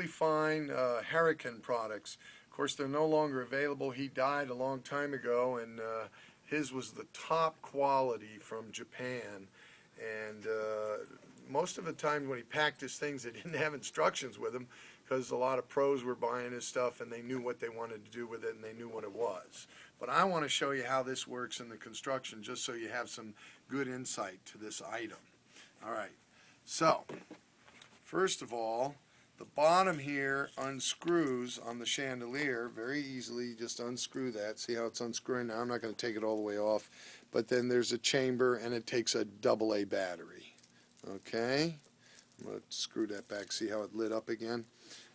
perfectly fine Harakhan products. Of course, they're no longer available. He died a long time ago, and his was the top quality from Japan. And most of the time when he packed his things, they didn't have instructions with him, because a lot of pros were buying his stuff and they knew what they wanted to do with it and they knew what it was. But I want to show you how this works in the construction, just so you have some good insight to this item. All right, so first of all, the bottom here unscrews on the chandelier very easily. You just unscrew that. See how it's unscrewing now? I'm not going to take it all the way off, but then there's a chamber and it takes a AA battery. Okay, I'm going to screw that back. See how it lit up again?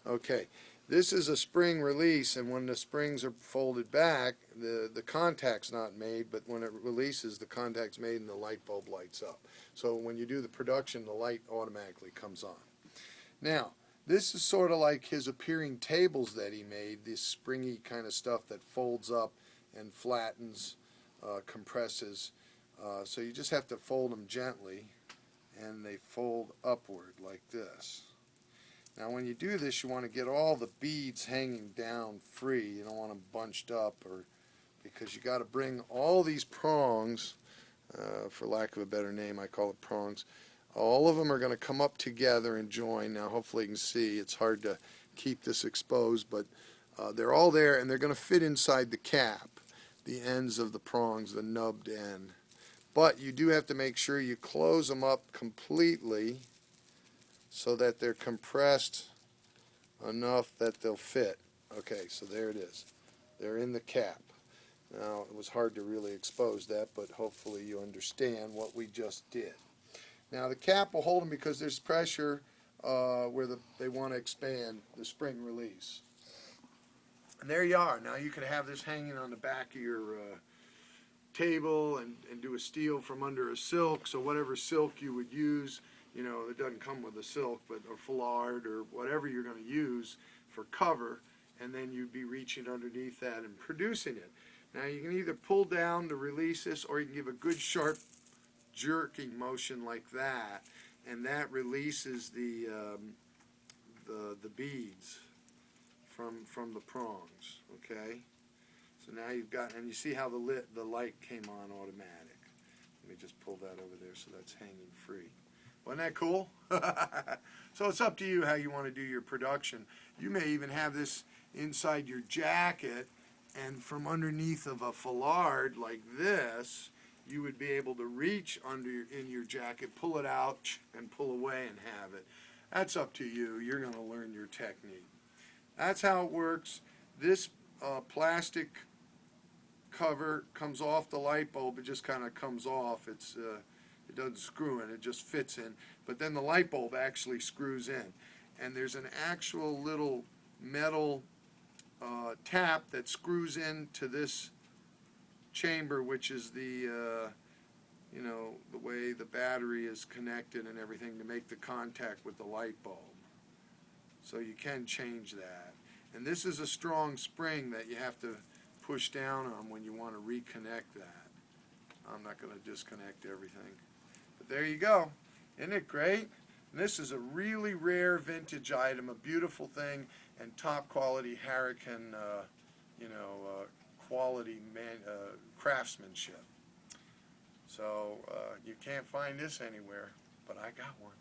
Okay, this is a spring release, and when the springs are folded back, the contact's not made, but when it releases, the contact's made and the light bulb lights up. So when you do the production, the light automatically comes on. Now, this is sort of like his appearing tables that he made, this springy kind of stuff that folds up and flattens, compresses. So you just have to fold them gently, and they fold upward like this. Now when you do this, you want to get all the beads hanging down free. You don't want them bunched up, because you got to bring all these prongs, for lack of a better name, I call it prongs. All of them are going to come up together and join. Now hopefully you can see. It's hard to keep this exposed, but they're all there, and they're going to fit inside the cap, the ends of the prongs, the nubbed end. But you do have to make sure you close them up completely, so that they're compressed enough that they'll fit. Okay, so there it is. They're in the cap. Now, it was hard to really expose that, but hopefully you understand what we just did. Now, the cap will hold them because there's pressure where they want to expand, the spring release. And there you are. Now you can have this hanging on the back of your table and do a steel from under a silk, so whatever silk you would use, you know, it doesn't come with a silk, but a foulard or whatever you're going to use for cover, and then you'd be reaching underneath that and producing it. Now you can either pull down to release this, or you can give a good sharp jerking motion like that, and that releases the beads from the prongs. Okay, so now you've got, and you see how the light came on automatic. Let me just pull that over there so that's hanging free. Wasn't that cool? So it's up to you how you want to do your production. You may even have this inside your jacket, and from underneath of a foulard like this, you would be able to reach in your jacket, pull it out, and pull away and have it. That's up to you. You're going to learn your technique. That's how it works. This plastic cover comes off the light bulb. It just kind of comes off. It doesn't screw in, it just fits in. But then the light bulb actually screws in. And there's an actual little metal tap that screws into this chamber, which is the way the battery is connected and everything to make the contact with the light bulb. So you can change that. And this is a strong spring that you have to push down on when you want to reconnect that. I'm not going to disconnect everything. But there you go. Isn't it great? And this is a really rare vintage item, a beautiful thing, and top quality Harakhan, quality craftsmanship. So you can't find this anywhere, but I got one.